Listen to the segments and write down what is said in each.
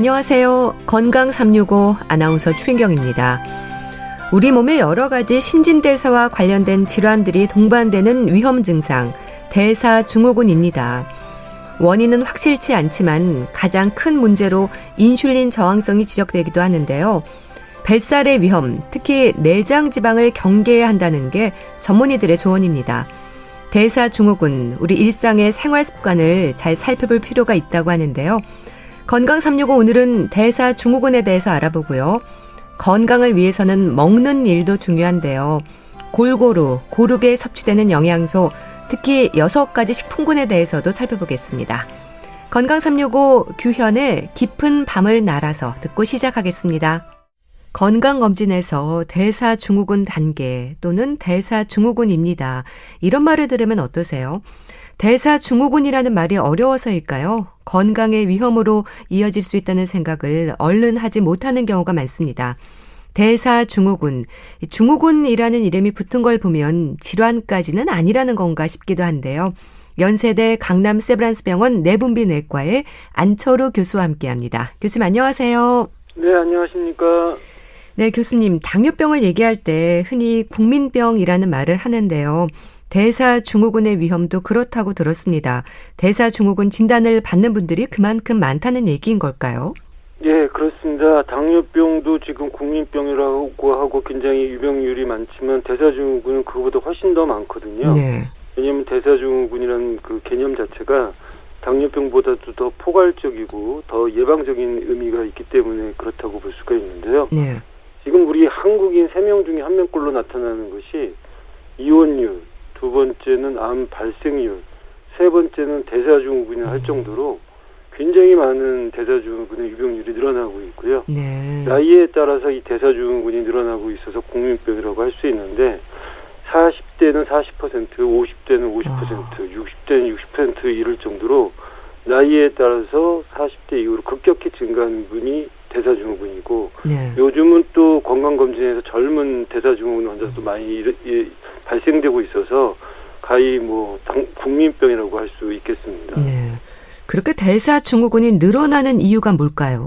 안녕하세요. 건강 365 아나운서 최인경입니다. 우리 몸의 여러 가지 신진대사와 관련된 질환들이 동반되는 위험 증상, 대사증후군입니다. 원인은 확실치 않지만 가장 큰 문제로 인슐린 저항성이 지적되기도 하는데요. 뱃살의 위험, 특히 내장 지방을 경계해야 한다는 게 전문의들의 조언입니다. 대사증후군, 우리 일상의 생활 습관을 잘 살펴볼 필요가 있다고 하는데요. 건강 365 오늘은 대사증후군에 대해서 알아보고요. 건강을 위해서는 먹는 일도 중요한데요. 골고루 고르게 섭취되는 영양소, 특히 6가지 식품군에 대해서도 살펴보겠습니다. 건강 365 규현의 깊은 밤을 날아서 듣고 시작하겠습니다. 건강검진에서 대사증후군 단계 또는 대사증후군입니다. 이런 말을 들으면 어떠세요? 대사증후군이라는 말이 어려워서일까요? 건강의 위험으로 이어질 수 있다는 생각을 얼른 하지 못하는 경우가 많습니다. 대사증후군, 증후군이라는 이름이 붙은 걸 보면 질환까지는 아니라는 건가 싶기도 한데요. 연세대 강남 세브란스병원 내분비내과의 안철우 교수와 함께합니다. 교수님 안녕하세요. 네, 안녕하십니까. 네, 교수님, 당뇨병을 얘기할 때 흔히 국민병이라는 말을 하는데요. 대사증후군의 위험도 그렇다고 들었습니다. 대사증후군 진단을 받는 분들이 그만큼 많다는 얘기인 걸까요? 예, 그렇습니다. 당뇨병도 지금 국민병이라고 하고 굉장히 유병률이 많지만 대사증후군은 그거보다 훨씬 더 많거든요. 네. 왜냐하면 대사증후군이라는 그 개념 자체가 당뇨병보다도 더 포괄적이고 더 예방적인 의미가 있기 때문에 그렇다고 볼 수가 있는데요. 네. 지금 우리 한국인 3명 중에 1명꼴로 나타나는 것이 이혼율, 두 번째는 암 발생률, 세 번째는 대사증후군이라 할 정도로 굉장히 많은 대사증후군의 유병률이 늘어나고 있고요. 네. 나이에 따라서 이 대사증후군이 늘어나고 있어서 국민병이라고 할 수 있는데 40대는 40%, 50대는 50%, 60대는 60% 이를 정도로 나이에 따라서 40대 이후로 급격히 증가하는 분이 대사증후군이고 네. 요즘은 또 건강검진에서 젊은 대사증후군 환자도 많이 발생되고 있어서 가히 국민병이라고 할 수 있겠습니다. 네. 그렇게 대사증후군이 늘어나는 이유가 뭘까요?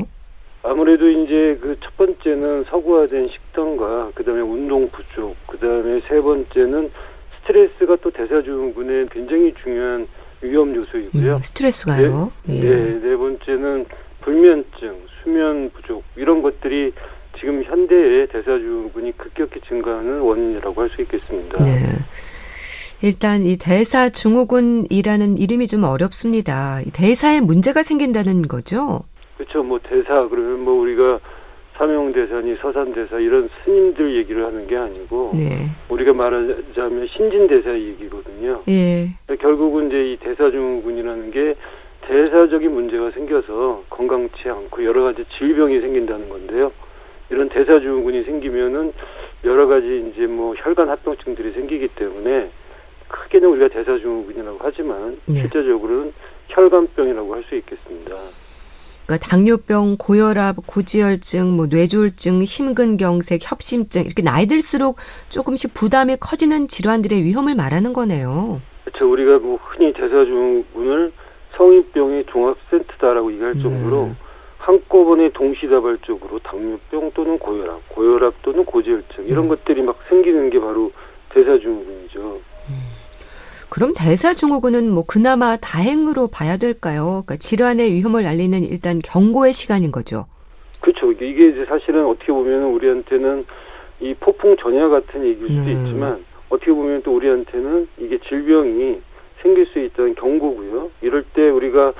아무래도 이제 그 첫 번째는 서구화된 식단과 그다음에 운동 부족, 그다음에 세 번째는 스트레스가 또 대사증후군의 굉장히 중요한 위험 요소이고요. 스트레스가요? 네 번째는 불면증, 수면 부족 이런 것들이 지금 현대의 대사증후군이 급격히 증가하는 원인이라고 할 수 있겠습니다. 네. 일단 이 대사증후군이라는 이름이 좀 어렵습니다. 대사에 문제가 생긴다는 거죠? 그렇죠. 대사 그러면 우리가 사명대사니 서산대사 이런 스님들 얘기를 하는 게 아니고 네. 우리가 말하자면 신진대사 얘기거든요. 예. 결국은 이제 이 대사증후군이라는 게 대사적인 문제가 생겨서 건강치 않고 여러 가지 질병이 생긴다는 건데요. 이런 대사증후군이 생기면은 여러 가지 이제 혈관 합병증들이 생기기 때문에 크게는 우리가 대사증후군이라고 하지만 네. 실제적으로는 혈관병이라고 할 수 있겠습니다. 그러니까 당뇨병, 고혈압, 고지혈증, 뇌졸중, 심근경색, 협심증 이렇게 나이 들수록 조금씩 부담이 커지는 질환들의 위험을 말하는 거네요. 그렇죠. 우리가 흔히 대사증후군을 성인병의 종합센터다라고 얘기할 정도로 한꺼번에 동시다발적으로 당뇨병 또는 고혈압 또는 고지혈증 이런 것들이 막 생기는 게 바로 대사증후군이죠. 그럼 대사증후군은 그나마 다행으로 봐야 될까요? 그러니까 질환의 위험을 알리는 일단 경고의 시간인 거죠. 그렇죠. 이게 이제 사실은 어떻게 보면 우리한테는 이 폭풍 전야 같은 얘기일 수도 있지만 어떻게 보면 또 우리한테는 이게 질병이 생길 수 있다는 경고고요. 이럴 때 우리가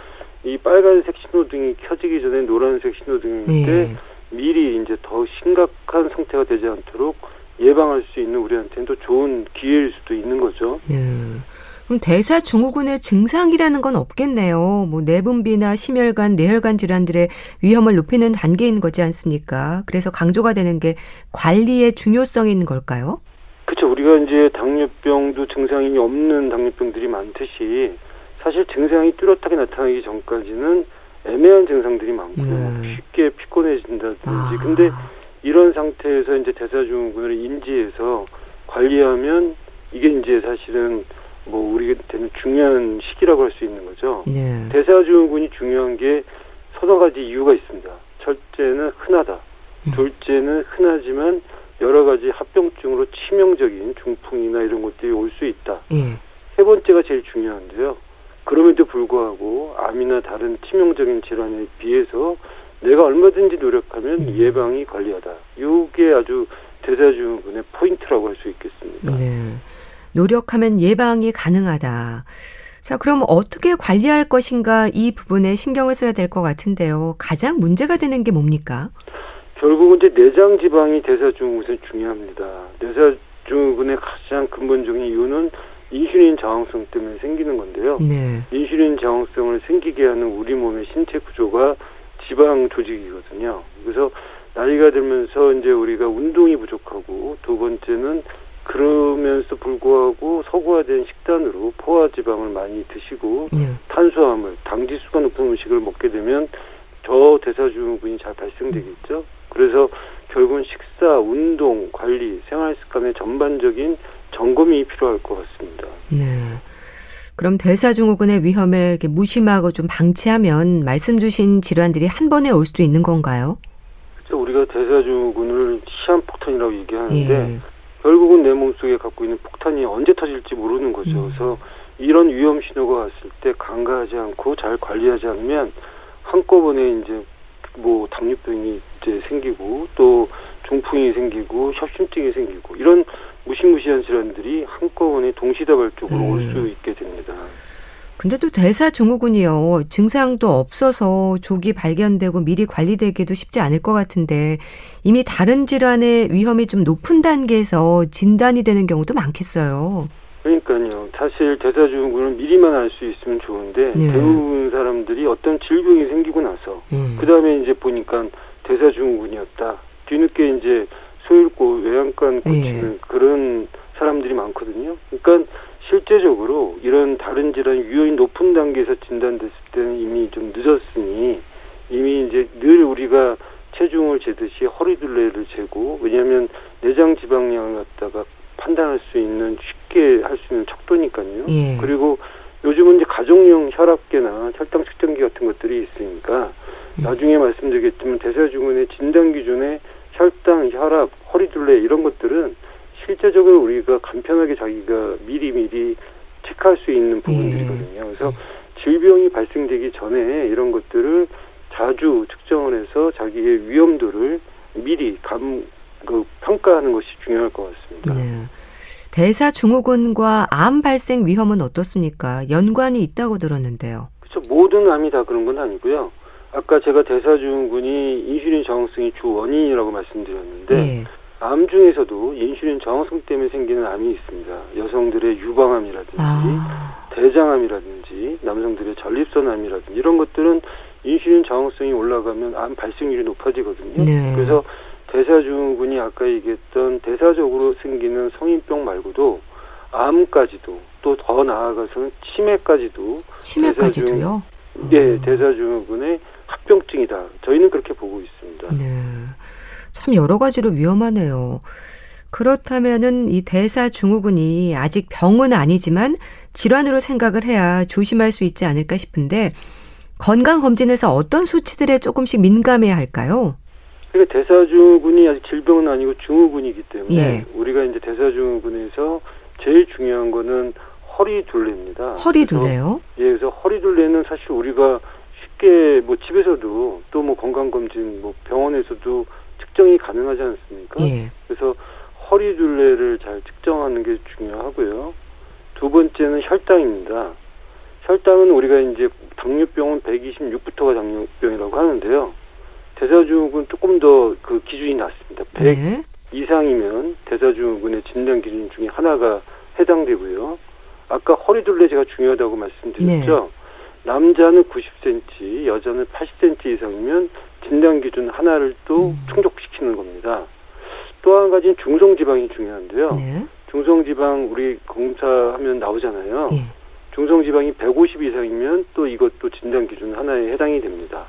이 빨간색 신호등이 켜지기 전에 노란색 신호등일 때 미리 이제 더 심각한 상태가 되지 않도록 예방할 수 있는 우리한테는 또 좋은 기회일 수도 있는 거죠. 그럼 대사증후군의 증상이라는 건 없겠네요. 내분비나 심혈관, 뇌혈관 질환들의 위험을 높이는 단계인 거지 않습니까? 그래서 강조가 되는 게 관리의 중요성인 걸까요? 그렇죠. 우리가 이제 당뇨병도 증상이 없는 당뇨병들이 많듯이 사실 증상이 뚜렷하게 나타나기 전까지는 애매한 증상들이 많고요. 쉽게 피곤해진다든지. 근데 이런 상태에서 이제 대사증후군을 인지해서 관리하면 이게 이제 사실은 우리한테는 중요한 시기라고 할 수 있는 거죠. 네. 대사증후군이 중요한 게 서너 가지 이유가 있습니다. 첫째는 흔하다. 둘째는 흔하지만 여러 가지 합병증으로 치명적인 중풍이나 이런 것들이 올 수 있다. 예. 세 번째가 제일 중요한데요. 그럼에도 불구하고 암이나 다른 치명적인 질환에 비해서 내가 얼마든지 노력하면 예방이 관리하다. 이게 아주 대사증후군의 포인트라고 할 수 있겠습니다. 네. 노력하면 예방이 가능하다. 자, 그럼 어떻게 관리할 것인가 이 부분에 신경을 써야 될 것 같은데요. 가장 문제가 되는 게 뭡니까? 결국은 이제 내장 지방이 대사증후군에 중요합니다. 대사증후군의 가장 근본적인 이유는 인슐린 저항성 때문에 생기는 건데요. 네. 인슐린 저항성을 생기게 하는 우리 몸의 신체 구조가 지방 조직이거든요. 그래서 나이가 들면서 이제 우리가 운동이 부족하고 두 번째는 그러면서 불구하고 서구화된 식단으로 포화지방을 많이 드시고 네. 탄수화물, 당지수가 높은 음식을 먹게 되면 저대사증후군이 잘 발생되겠죠. 그래서 결국은 식사, 운동, 관리, 생활습관의 전반적인 점검이 필요할 것 같습니다. 네. 그럼 대사증후군의 위험을 이렇게 무심하고 좀 방치하면 말씀 주신 질환들이 한 번에 올 수도 있는 건가요? 그렇죠. 우리가 대사증후군을 시한폭탄이라고 얘기하는데 예. 결국은 내 몸속에 갖고 있는 폭탄이 언제 터질지 모르는 거죠. 그래서 이런 위험 신호가 왔을 때 간과하지 않고 잘 관리하지 않으면 한꺼번에 이제 뭐 당뇨병이 이제 생기고 또 중풍이 생기고 협심증이 생기고 이런 무시무시한 질환들이 한꺼번에 동시다발적으로 올 수 있게 됩니다. 근데 또 대사증후군이요. 증상도 없어서 조기 발견되고 미리 관리되기도 쉽지 않을 것 같은데 이미 다른 질환의 위험이 좀 높은 단계에서 진단이 되는 경우도 많겠어요. 그러니까요. 사실 대사증후군은 미리만 알 수 있으면 좋은데 네. 대부분 사람들이 어떤 질병이 생기고 나서 그다음에 이제 보니까 대사증후군이었다. 뒤늦게 이제 소잃고 외양간 고치는 그런 사람들이 많거든요. 그러니까 실제적으로 이런 다른 질환 위험이 높은 단계에서 진단됐을 때는 이미 좀 늦었으니 이미 이제 늘 우리가 체중을 재듯이 허리둘레를 재고 왜냐하면 내장 지방량을 갖다가 판단할 수 있는 쉽게 할 수 있는 척도니까요. 예. 그리고 요즘은 이제 가정용 혈압계나 혈당 측정기 같은 것들이 있으니까 나중에 말씀드리겠지만 대사증후군의 진단 기준에 혈당, 혈압, 허리둘레 이런 것들은 실제적으로 우리가 간편하게 자기가 미리 체크할 수 있는 부분들이거든요. 그래서 질병이 발생되기 전에 이런 것들을 자주 측정을 해서 자기의 위험도를 미리 평가하는 것이 중요할 것 같습니다. 네. 대사증후군과 암 발생 위험은 어떻습니까? 연관이 있다고 들었는데요. 그렇죠. 모든 암이 다 그런 건 아니고요. 아까 제가 대사증후군이 인슐린 저항성이 주 원인이라고 말씀드렸는데 예. 암 중에서도 인슐린 저항성 때문에 생기는 암이 있습니다. 여성들의 유방암이라든지 대장암이라든지 남성들의 전립선암이라든지 이런 것들은 인슐린 저항성이 올라가면 암 발생률이 높아지거든요. 네. 그래서 대사증후군이 아까 얘기했던 대사적으로 생기는 성인병 말고도 암까지도 또 더 나아가서는 치매까지도요? 예, 대사증후군의 합병증이다. 저희는 그렇게 보고 있습니다. 네. 참 여러 가지로 위험하네요. 그렇다면은 이 대사증후군이 아직 병은 아니지만 질환으로 생각을 해야 조심할 수 있지 않을까 싶은데 건강검진에서 어떤 수치들에 조금씩 민감해야 할까요? 그러니까 대사증후군이 아직 질병은 아니고 증후군이기 때문에 예. 우리가 이제 대사증후군에서 제일 중요한 거는 허리둘레입니다. 허리둘레요? 예, 그래서 허리둘레는 사실 우리가 쉽게 뭐 집에서도 또 뭐 건강검진 뭐 병원에서도 측정이 가능하지 않습니까? 예. 그래서 허리둘레를 잘 측정하는 게 중요하고요. 두 번째는 혈당입니다. 혈당은 우리가 이제 당뇨병은 126부터가 당뇨병이라고 하는데요. 대사증후군 조금 더 그 기준이 낮습니다. 100 네. 이상이면 대사증후군의 진단 기준 중에 하나가 해당되고요. 아까 허리둘레 제가 중요하다고 말씀드렸죠. 남자는 90cm, 여자는 80cm 이상이면 진단 기준 하나를 또 충족시키는 겁니다. 또 한 가지는 중성지방이 중요한데요. 네. 중성지방 우리 검사하면 나오잖아요. 예. 중성지방이 150 이상이면 또 이것도 진단 기준 하나에 해당이 됩니다.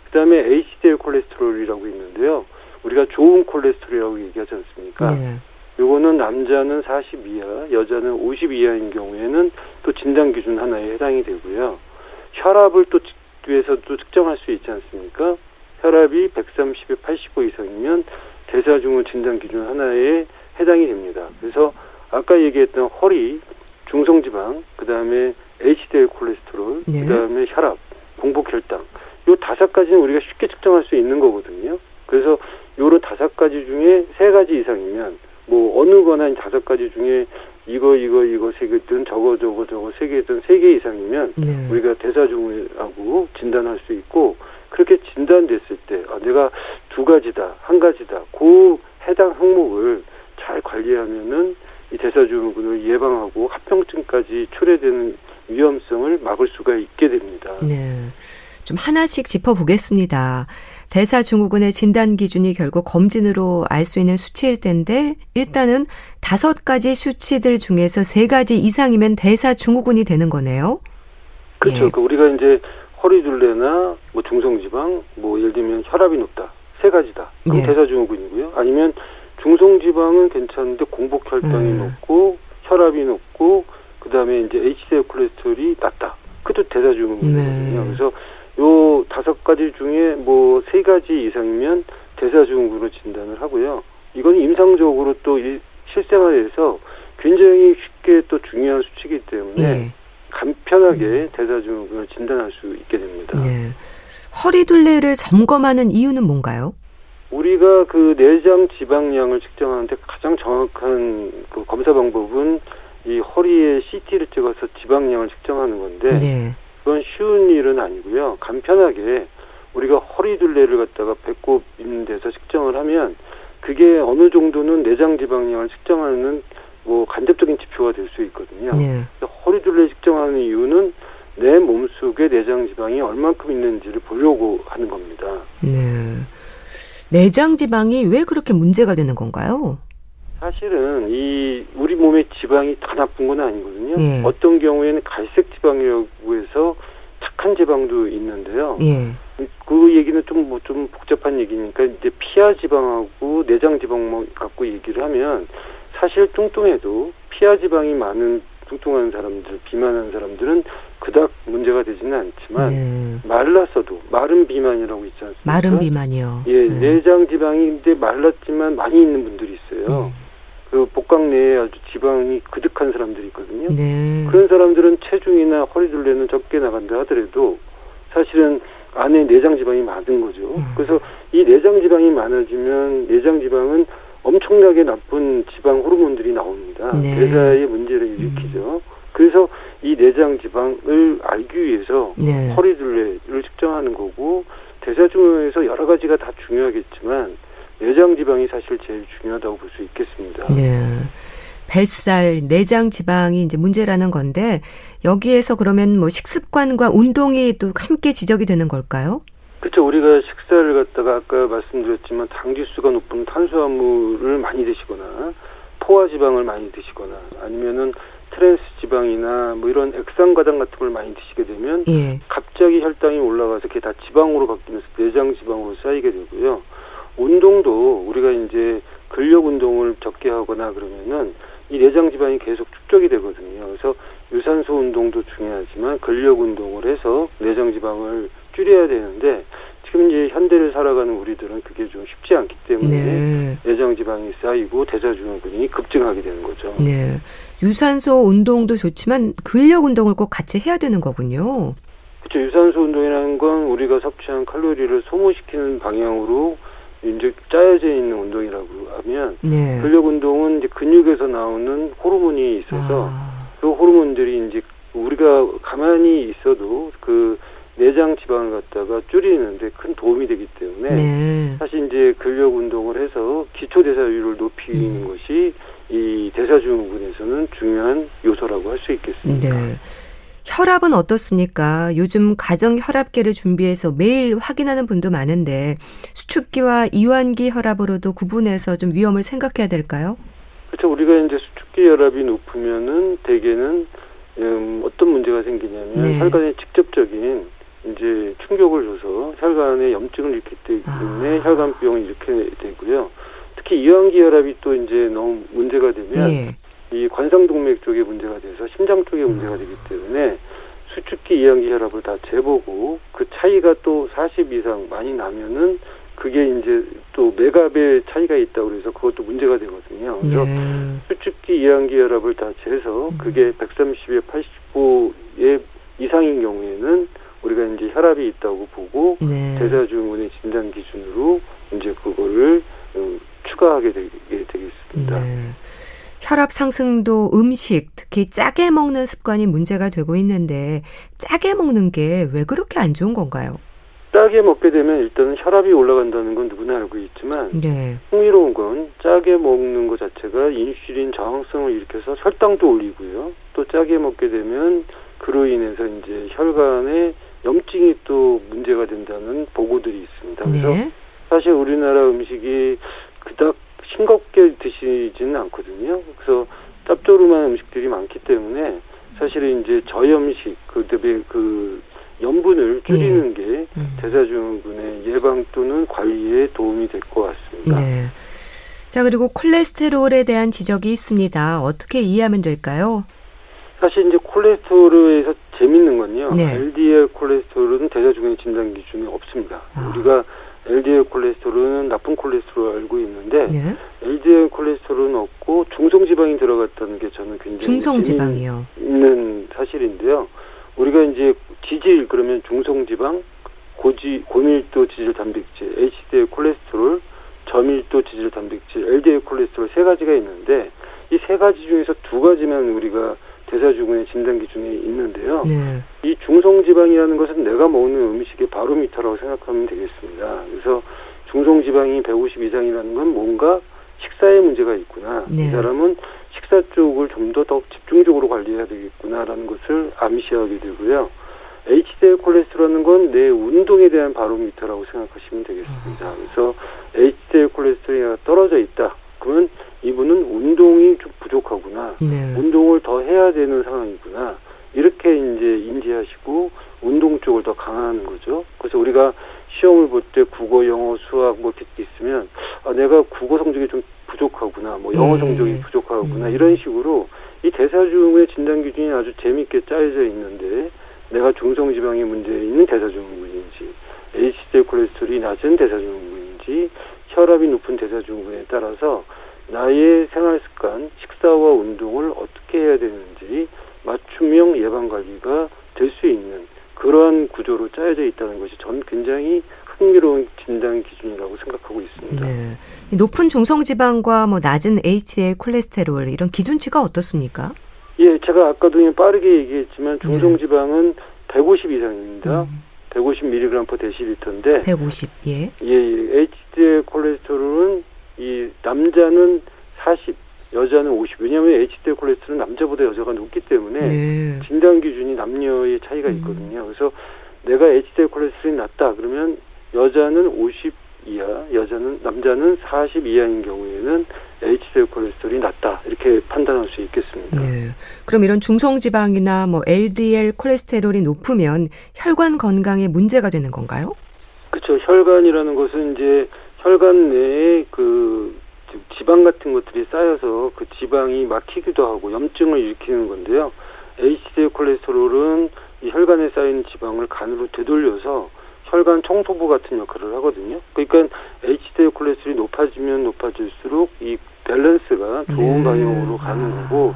그다음에 HDL 콜레스테롤이라고 있는데요. 우리가 좋은 콜레스테롤이라고 얘기하지 않습니까? 네. 요거는 남자는 40 이하, 여자는 50 이하인 경우에는 또 진단 기준 하나에 해당이 되고요. 혈압을 또 위해서도 측정할 수 있지 않습니까? 혈압이 130에 85 이상이면 대사증후 진단 기준 하나에 해당이 됩니다. 그래서 아까 얘기했던 허리, 중성지방, 그다음에 HDL 콜레스테롤, 네. 그다음에 혈압, 공복혈당, 요 5가지는 우리가 쉽게 측정할 수 있는 거거든요. 그래서 요런 5가지 중에 3가지 이상이면 뭐 어느 거나 5가지 중에 이거 3개든 저거 3개든 3개 이상이면 네. 우리가 대사증후라고 진단할 수 있고, 그렇게 진단됐을 때 내가 2가지다, 1가지다, 그 해당 항목을 잘 관리하면은 이 대사증후군을 예방하고 합병증까지 초래되는 위험성을 막을 수가 있게 됩니다. 네. 좀 하나씩 짚어보겠습니다. 대사증후군의 진단 기준이 결국 검진으로 알 수 있는 수치일 텐데 일단은 5가지 수치들 중에서 3가지 이상이면 대사증후군이 되는 거네요. 그렇죠. 예. 우리가 이제 허리둘레나 뭐 중성지방, 뭐 예를 들면 혈압이 높다, 3가지다. 그럼 네. 대사증후군이고요. 아니면 중성지방은 괜찮은데 공복혈당이 높고 혈압이 높고 그다음에 이제 HDL 콜레스테롤이 낮다. 그것도 대사증후군이거든요. 네. 그래서 요 5가지 중에 뭐 3가지 이상이면 대사증후군으로 진단을 하고요. 이건 임상적으로 또 실생활에서 굉장히 쉽게 또 중요한 수치이기 때문에 예. 간편하게 대사증후군을 진단할 수 있게 됩니다. 네. 허리둘레를 점검하는 이유는 뭔가요? 우리가 그 내장 지방량을 측정하는데 가장 정확한 그 검사 방법은 이 허리에 CT를 찍어서 지방량을 측정하는 건데 네. 그건 쉬운 일은 아니고요. 간편하게 우리가 허리둘레를 갖다가 배꼽 있는 데서 측정을 하면 그게 어느 정도는 내장 지방량을 측정하는 뭐 간접적인 지표가 될 수 있거든요. 네. 허리둘레 측정하는 이유는 내 몸속에 내장 지방이 얼만큼 있는지를 보려고 하는 겁니다. 네. 내장 지방이 왜 그렇게 문제가 되는 건가요? 사실은 이 우리 몸의 지방이 다 나쁜 건 아니거든요. 예. 어떤 경우에는 갈색 지방이라고 해서 착한 지방도 있는데요. 예. 그 얘기는 좀 복잡한 얘기니까 이제 피하 지방하고 내장 지방만 갖고 얘기를 하면 사실 뚱뚱해도 피하 지방이 많은 뚱뚱한 사람들, 비만한 사람들은 그닥 문제가 되지는 않지만 네. 말랐어도 마른 비만이라고 있지 않습니까? 마른 비만이요. 예, 내장 지방인데 말랐지만 많이 있는 분들이 있어요. 그 복강 내에 아주 지방이 그득한 사람들이 있거든요. 네. 그런 사람들은 체중이나 허리둘레는 적게 나간다 하더라도 사실은 안에 내장 지방이 많은 거죠. 그래서 이 내장 지방이 많아지면 내장 지방은 엄청나게 나쁜 지방 호르몬들이 나옵니다. 네. 대사에 문제를 일으키죠. 그래서 이 내장 지방을 알기 위해서 네. 허리둘레를 측정하는 거고, 대사증후에서 여러 가지가 다 중요하겠지만 내장 지방이 사실 제일 중요하다고 볼 수 있겠습니다. 네. 뱃살, 내장 지방이 이제 문제라는 건데 여기에서 그러면 뭐 식습관과 운동이 또 함께 지적이 되는 걸까요? 그렇죠. 우리가 식사를 갖다가 아까 말씀드렸지만 당지수가 높은 탄수화물을 많이 드시거나 포화지방을 많이 드시거나 아니면은 트랜스 지방이나 뭐 이런 액상과당 같은 걸 많이 드시게 되면 예. 갑자기 혈당이 올라가서 그게 다 지방으로 바뀌면서 내장 지방으로 쌓이게 되고요. 운동도 우리가 이제 근력 운동을 적게 하거나 그러면은 이 내장 지방이 계속 축적이 되거든요. 그래서 유산소 운동도 중요하지만 근력 운동을 해서 내장 지방을 줄여야 되는데 지금 이제 현대를 살아가는 우리들은 그게 좀 쉽지 않기 때문에 네. 내장 지방이 쌓이고 대사증후군이 급증하게 되는 거죠. 네. 유산소 운동도 좋지만 근력 운동을 꼭 같이 해야 되는 거군요. 그렇죠. 유산소 운동이라는 건 우리가 섭취한 칼로리를 소모시키는 방향으로 이제 짜여져 있는 운동이라고 하면 네. 근력 운동은 이제 근육에서 나오는 호르몬이 있어서 그 호르몬들이 이제 우리가 가만히 있어도 그 내장 지방을 갖다가 줄이는데 큰 도움이 되기 때문에 네. 사실 이제 근력 운동을 해서 기초 대사율을 높이는 것이 이 대사증후군에서는 중요한 요소라고 할 수 있겠습니다. 네. 혈압은 어떻습니까? 요즘 가정 혈압계를 준비해서 매일 확인하는 분도 많은데 수축기와 이완기 혈압으로도 구분해서 좀 위험을 생각해야 될까요? 그렇죠. 우리가 이제 수축기 혈압이 높으면은 대개는 어떤 문제가 생기냐면 네. 혈관에 직접적인 이제 충격을 줘서 혈관에 염증을 일으키기 때문에 혈관병을 일으키게 되고요. 특히 이완기 혈압이 또 이제 너무 문제가 되면 예. 이 관상동맥 쪽에 문제가 돼서 심장 쪽에 문제가 되기 때문에 수축기 이항기 혈압을 다 재보고 그 차이가 또 40 이상 많이 나면은 그게 이제 또 맥압의 차이가 있다고 그래서 그것도 문제가 되거든요. 그래서 수축기 이항기 혈압을 다 재서 그게 130에 85의 이상인 경우에는 우리가 이제 혈압이 있다고 보고 대사증후군의 진단 기준으로 이제 그거를 추가하게 되겠습니다. 혈압 상승도 음식, 특히 짜게 먹는 습관이 문제가 되고 있는데 짜게 먹는 게 왜 그렇게 안 좋은 건가요? 짜게 먹게 되면 일단은 혈압이 올라간다는 건 누구나 알고 있지만 흥미로운 건 짜게 먹는 것 자체가 인슐린 저항성을 일으켜서 혈당도 올리고요. 또 짜게 먹게 되면 그로 인해서 이제 혈관에 염증이 또 문제가 된다는 보고들이 있습니다. 그래서 사실 우리나라 음식이 그닥 싱겁게 드시지는 않거든요. 그래서 짭조름한 음식들이 많기 때문에 사실은 이제 저염식, 그다음에 그 염분을 줄이는 게 대사증후군의 예방 또는 관리에 도움이 될 것 같습니다. 자, 그리고 콜레스테롤에 대한 지적이 있습니다. 어떻게 이해하면 될까요? 사실 이제 콜레스테롤에서 재밌는 건요. LDL 콜레스테롤은 대사증후군의 진단 기준이 없습니다. 우리가 LDL 콜레스테롤은 나쁜 콜레스테롤 알고 있는데 LDL 콜레스테롤은 없고 중성지방이 들어갔다는 게 저는 굉장히 중성지방이요. 있는 사실인데요. 우리가 이제 지질 그러면 중성지방, 고밀도 지질 단백질, HDL 콜레스테롤, 저밀도 지질 단백질, LDL 콜레스테롤 세 가지가 있는데 이 세 가지 중에서 두 가지만 우리가 대사증후군의 진단 기준이 있는데요. 이 중성지방이라는 것은 내가 먹는 음식의 바로미터라고 생각하면 되겠습니다. 그래서 중성지방이 150 이상이라는 건 뭔가 식사에 문제가 있구나. 이 사람은 식사 쪽을 좀 더 집중적으로 관리해야 되겠구나라는 것을 암시하게 되고요. HDL 콜레스테롤은 건 내 운동에 대한 바로미터라고 생각하시면 되겠습니다. 그래서 HDL 콜레스테롤이 떨어져 있다. 그러면 이분은 운동이 좀 부족하구나. 운동을 더 해야 되는 상황이구나. 이렇게 이제 인지하시고 운동 쪽을 더 강화하는 거죠. 그래서 우리가 시험을 볼 때 국어, 영어, 수학 뭐 이렇게 있으면 내가 국어 성적이 좀 부족하구나. 뭐 영어 성적이 부족하구나. 이런 식으로 이 대사증후군의 진단 기준이 아주 재미있게 짜여져 있는데 내가 중성지방에 문제 있는 대사증후군인지 HDL 콜레스테롤이 낮은 대사증후군인지 혈압이 높은 대사증후군에 따라서 나의 생활습관, 식사와 운동을 어떻게 해야 되는지 맞춤형 예방관리가 될 수 있는 그러한 구조로 짜여져 있다는 것이 저는 굉장히 흥미로운 진단 기준이라고 생각하고 있습니다. 높은 중성지방과 뭐 낮은 HDL 콜레스테롤 이런 기준치가 어떻습니까? 예, 제가 아까도 빠르게 얘기했지만 중성지방은 150 이상입니다. 150mg/dl인데 150, HDL 콜레스테롤은 이 남자는 40, 여자는 50. 왜냐하면 HDL 콜레스테롤은 남자보다 여자가 높기 때문에 진단 기준이 남녀의 차이가 있거든요. 그래서 내가 HDL 콜레스테롤이 낮다 그러면 여자는 50 이하, 남자는 40 이하인 경우에는 HDL 콜레스테롤이 낮다 이렇게 판단할 수 있겠습니다. 그럼 이런 중성지방이나 뭐 LDL 콜레스테롤이 높으면 혈관 건강에 문제가 되는 건가요? 그렇죠. 혈관이라는 것은 이제 혈관 내에 그 지방 같은 것들이 쌓여서 그 지방이 막히기도 하고 염증을 일으키는 건데요. HDL 콜레스테롤은 이 혈관에 쌓인 지방을 간으로 되돌려서 혈관 청소부 같은 역할을 하거든요. 그러니까 HDL 콜레스테롤이 높아지면 높아질수록 이 밸런스가 좋은 방향으로 가는 거고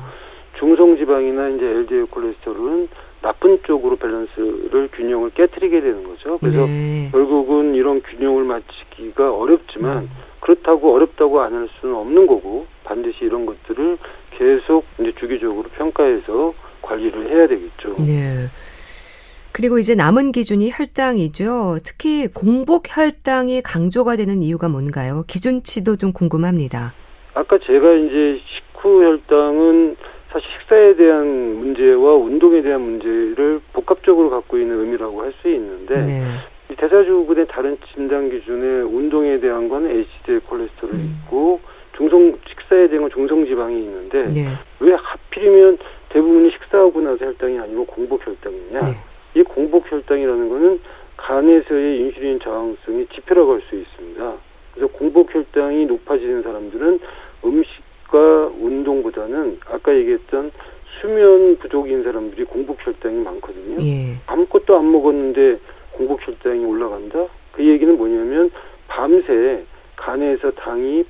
중성지방이나 이제 LDL 콜레스테롤은 나쁜 쪽으로 밸런스를 균형을 깨트리게 되는 거죠. 그래서 결국은 이런 균형을 맞추기가 어렵지만 그렇다고 어렵다고 안 할 수는 없는 거고 반드시 이런 것들을 계속 이제 주기적으로 평가해서 관리를 해야 되겠죠. 그리고 이제 남은 기준이 혈당이죠. 특히 공복 혈당이 강조가 되는 이유가 뭔가요? 기준치도 좀 궁금합니다. 아까 제가 이제 식후 혈당은 사실 식사에 대한 문제와 운동에 대한 문제를 복합적으로 갖고 있는 의미라고 할 수 있는데 이 대사증후군의 다른 진단 기준에 운동에 대한 건 HDL 콜레스테롤이 있고 식사에 대한 건 중성지방이 있는데 왜 하필이면 대부분이 식사하고 나서 혈당이 아니고 공복 혈당이냐? 이 공복 혈당이라는 거는 간에서의 인슐린 저항성의 지표라고 할 수 있습니다. 그래서 공복 혈당이 높아지는 사람들은 음식과 운동보다는 아까 얘기했던 수면 부족인 사람들이 공복혈당이 많거든요. 예. 아무것도 안 먹었는데 공복혈당이 올라간다? 그 얘기는 뭐냐면 밤새 간에서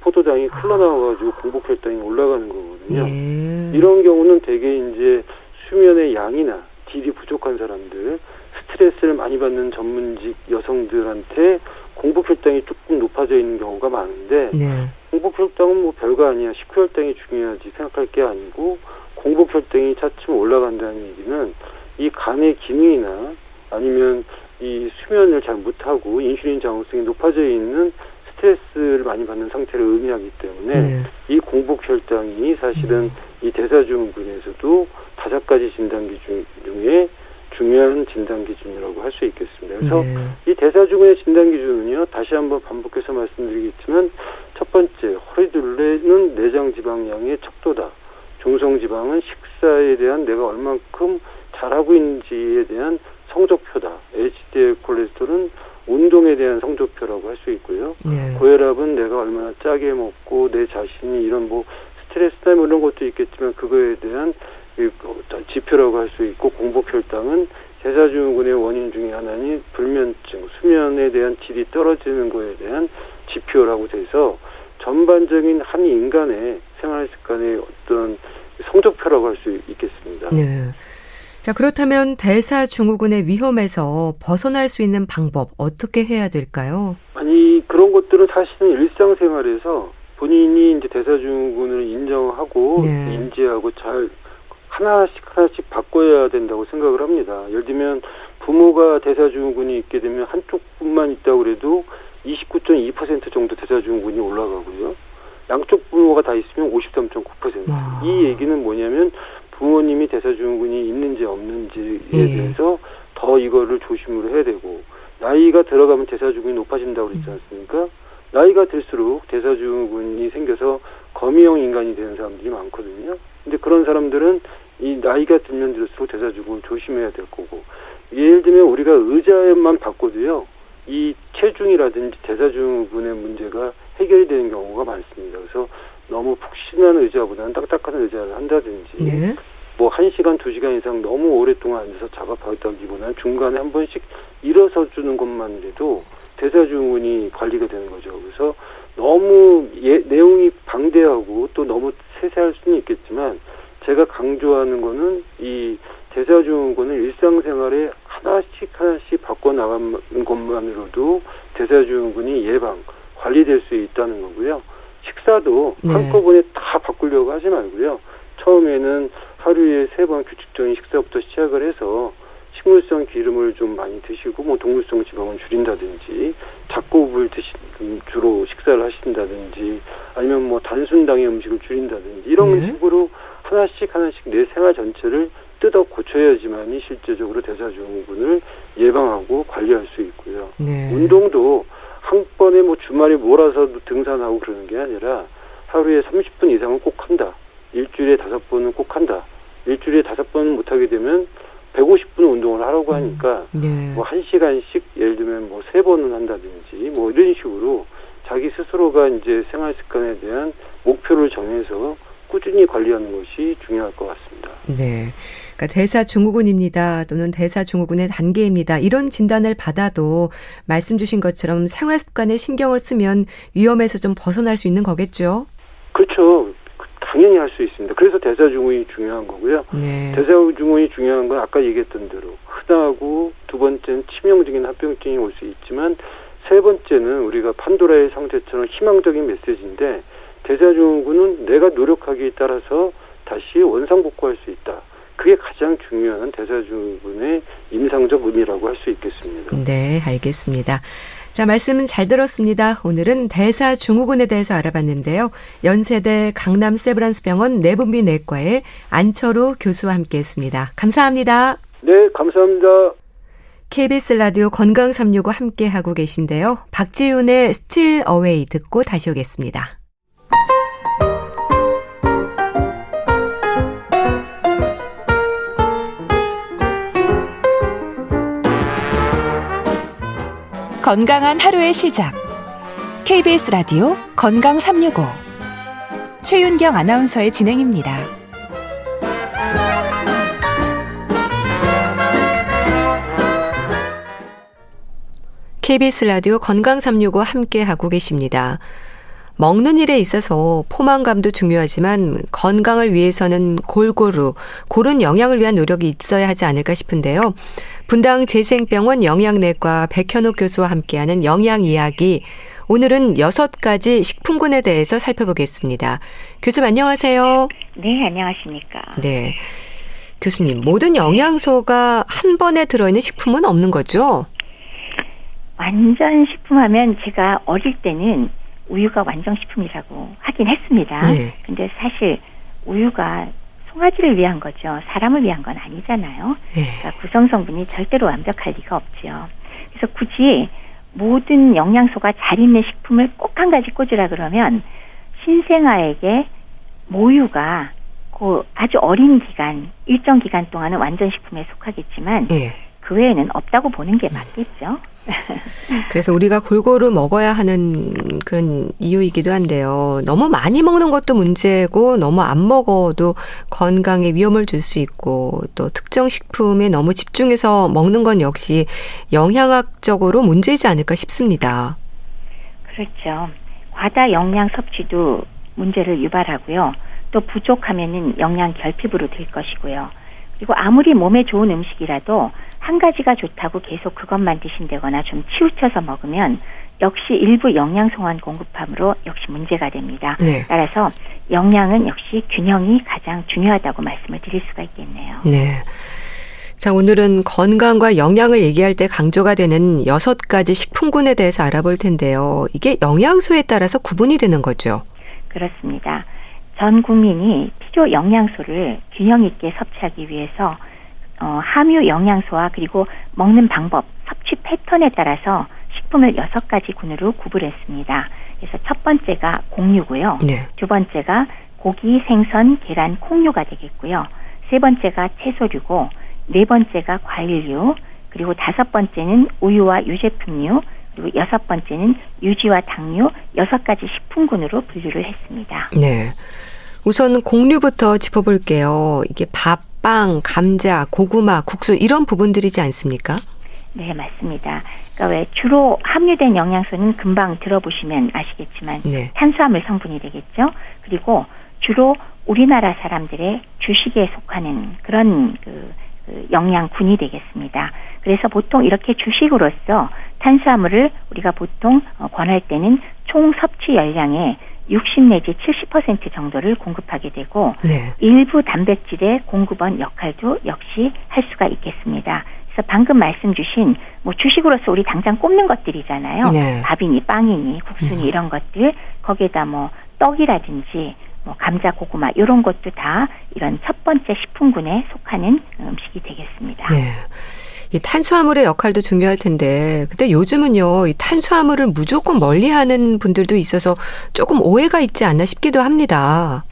포도당이 흘러나와가지고 공복혈당이 올라가는 거거든요. 예. 이런 경우는 대개 이제 수면의 양이나 질이 부족한 사람들, 스트레스를 많이 받는 전문직 여성들한테 공복혈당이 조금 높아져 있는 경우가 많은데 네. 공복혈당은 뭐 별거 아니야. 식후혈당이 중요하지 생각할 게 아니고 공복혈당이 차츰 올라간다는 얘기는 이 간의 기능이나 아니면 이 수면을 잘 못하고 인슐린 저항성이 높아져 있는 스트레스를 많이 받는 상태를 의미하기 때문에 네. 이 공복혈당이 사실은 이 대사증후군에서도 5가지 진단기 중에 중요한 진단 기준이라고 할 수 있겠습니다. 그래서 네. 이 대사증후군의 진단 기준은요. 다시 한번 반복해서 말씀드리겠지만 첫 번째 허리둘레는 내장 지방량의 척도다. 중성지방은 식사에 대한 내가 얼만큼 잘하고 있는지에 대한 성적표다. HDL 콜레스테롤은 운동에 대한 성적표라고 할 수 있고요. 네. 고혈압은 내가 얼마나 짜게 먹고 내 자신이 이런 뭐 스트레스나 뭐 이런 것도 있겠지만 그거에 대한 지표라고 할 수 있고 공복혈당은 대사증후군의 원인 중에 하나인 불면증, 수면에 대한 질이 떨어지는 거에 대한 지표라고 돼서 전반적인 한 인간의 생활 습관의 어떤 성적표라고 할 수 있겠습니다. 네. 자, 그렇다면 대사증후군의 위험에서 벗어날 수 있는 방법 어떻게 해야 될까요? 아니 그런 것들은 사실은 일상생활에서 본인이 이제 대사증후군을 인정하고 네. 인지하고 잘 하나씩 바꿔야 된다고 생각을 합니다. 예를 들면 부모가 대사증후군이 있게 되면 한쪽뿐만 있다고 그래도 29.2% 정도 대사증후군이 올라가고요. 양쪽 부모가 다 있으면 53.9%. 이 얘기는 뭐냐면 부모님이 대사증후군이 있는지 없는지에 대해서 더 이거를 조심을 해야 되고 나이가 들어가면 대사증후군이 높아진다고 그랬지 않습니까? 나이가 들수록 대사증후군이 생겨서 거미형 인간이 되는 사람들이 많거든요. 근데 그런 사람들은 이 나이가 들면 들수록 대사증후군을 조심해야 될 거고 예를 들면 우리가 의자만 바꿔도요. 이 체중이라든지 대사증후군의 문제가 해결이 되는 경우가 많습니다. 그래서 너무 푹신한 의자보다는 딱딱한 의자를 한다든지 네. 뭐 1시간, 2시간 이상 너무 오랫동안 앉아서 작업하다기보다는 중간에 한 번씩 일어서 주는 것만으로도 대사증후군이 관리가 되는 거죠. 그래서 너무 내용이 방대하고 또 너무 세세할 수는 있겠지만 제가 강조하는 거는 이 대사증후군을 일상생활에 하나씩 바꿔나가는 것만으로도 대사증후군이 예방, 관리될 수 있다는 거고요. 식사도 한꺼번에 다 바꾸려고 하지 말고요. 처음에는 하루에 3번 규칙적인 식사부터 시작을 해서 식물성 기름을 좀 많이 드시고 뭐 동물성 지방을 줄인다든지 잡곡을 주로 식사를 하신다든지 아니면 뭐 단순당의 음식을 줄인다든지 이런 식으로 하나씩 내 생활 전체를 뜯어 고쳐야지만이 실제적으로 대사증후군을 예방하고 관리할 수 있고요. 네. 운동도 한 번에 뭐 주말에 몰아서 등산하고 그러는 게 아니라 하루에 30분 이상은 꼭 한다. 일주일에 5번은 꼭 한다. 일주일에 5번은 못하게 되면 150분 운동을 하라고 하니까 뭐 1시간씩 예를 들면 뭐 3번은 한다든지 뭐 이런 식으로 자기 스스로가 이제 생활 습관에 대한 목표를 정해서 꾸준히 관리하는 것이 중요할 것 같습니다. 네. 그러니까 대사증후군입니다. 또는 대사증후군의 단계입니다. 이런 진단을 받아도 말씀 주신 것처럼 생활 습관에 신경을 쓰면 위험에서 좀 벗어날 수 있는 거겠죠? 그렇죠. 당연히 할 수 있습니다. 그래서 대사증후군이 중요한 거고요. 네. 대사증후군이 중요한 건 아까 얘기했던 대로 흔하고 두 번째는 치명적인 합병증이 올 수 있지만 세 번째는 우리가 판도라의 상태처럼 희망적인 메시지인데 대사증후군은 내가 노력하기에 따라서 다시 원상복구할 수 있다. 그게 가장 중요한 대사증후군의 임상적 의미라고 할 수 있겠습니다. 네, 알겠습니다. 자, 말씀은 잘 들었습니다. 오늘은 대사증후군에 대해서 알아봤는데요. 연세대 강남 세브란스병원 내분비내과의 안철우 교수와 함께했습니다. 감사합니다. 네, 감사합니다. KBS 라디오 건강365 함께하고 계신데요. 박지윤의 Still Away 듣고 다시 오겠습니다. 건강한 하루의 시작. KBS 라디오 건강365 최윤경 아나운서의 진행입니다. KBS 라디오 건강 365 함께하고 계십니다. 먹는 일에 있어서 포만감도 중요하지만 건강을 위해서는 골고루 고른 영양을 위한 노력이 있어야 하지 않을까 싶은데요. 분당 재생병원 영양내과 백현옥 교수와 함께하는 영양 이야기, 오늘은 6가지 식품군에 대해서 살펴보겠습니다. 교수님 안녕하세요. 네, 안녕하십니까. 네, 교수님, 모든 영양소가 한 번에 들어있는 식품은 없는 거죠? 완전 식품하면 제가 어릴 때는 우유가 완전식품이라고 하긴 했습니다. 네. 근데 사실 우유가 송아지를 위한 거죠. 사람을 위한 건 아니잖아요. 네. 그러니까 구성 성분이 절대로 완벽할 리가 없죠. 그래서 굳이 모든 영양소가 잘 있는 식품을 꼭 한 가지 꽂으라 그러면 신생아에게 모유가 그 아주 어린 기간, 일정 기간 동안은 완전식품에 속하겠지만 네. 그 외에는 없다고 보는 게 맞겠죠. 그래서 우리가 골고루 먹어야 하는 그런 이유이기도 한데요. 너무 많이 먹는 것도 문제고 너무 안 먹어도 건강에 위험을 줄 수 있고 또 특정 식품에 너무 집중해서 먹는 건 역시 영양학적으로 문제이지 않을까 싶습니다. 그렇죠. 과다 영양 섭취도 문제를 유발하고요. 또 부족하면은 영양 결핍으로 될 것이고요. 그리고 아무리 몸에 좋은 음식이라도 한 가지가 좋다고 계속 그것만 드신다거나 좀 치우쳐서 먹으면 역시 일부 영양소만 공급함으로 역시 문제가 됩니다. 네. 따라서 영양은 역시 균형이 가장 중요하다고 말씀을 드릴 수가 있겠네요. 네. 자, 오늘은 건강과 영양을 얘기할 때 강조가 되는 6가지 식품군에 대해서 알아볼 텐데요. 이게 영양소에 따라서 구분이 되는 거죠? 그렇습니다. 전 국민이 필요 영양소를 균형 있게 섭취하기 위해서 함유 영양소와 그리고 먹는 방법, 섭취 패턴에 따라서 식품을 6가지 군으로 구분했습니다. 그래서 첫 번째가 곡류고요. 네. 두 번째가 고기, 생선, 계란, 콩류가 되겠고요. 세 번째가 채소류고, 네 번째가 과일류, 그리고 다섯 번째는 우유와 유제품류, 그리고 여섯 번째는 유지와 당류, 6가지 식품군으로 분류를 했습니다. 네. 우선 곡류부터 짚어볼게요. 이게 밥, 빵, 감자, 고구마, 국수 이런 부분들이지 않습니까? 네, 맞습니다. 그러니까 왜 주로 함유된 영양소는 금방 들어보시면 아시겠지만 네. 탄수화물 성분이 되겠죠. 그리고 주로 우리나라 사람들의 주식에 속하는 그런 그 영양군이 되겠습니다. 그래서 보통 이렇게 주식으로서 탄수화물을 우리가 보통 권할 때는 총 섭취 열량의 60 내지 70% 정도를 공급하게 되고 네. 일부 단백질의 공급원 역할도 역시 할 수가 있겠습니다. 그래서 방금 말씀 주신 뭐 주식으로서 우리 당장 꼽는 것들이잖아요. 네. 밥이니 빵이니 국수니 이런 것들, 거기에다 뭐 떡이라든지 뭐 감자, 고구마 이런 것도 다 이런 첫 번째 식품군에 속하는 음식이 되겠습니다. 네. 이 탄수화물의 역할도 중요할 텐데, 근데 요즘은요, 이 탄수화물을 무조건 멀리하는 분들도 있어서 조금 오해가 있지 않나 싶기도 합니다.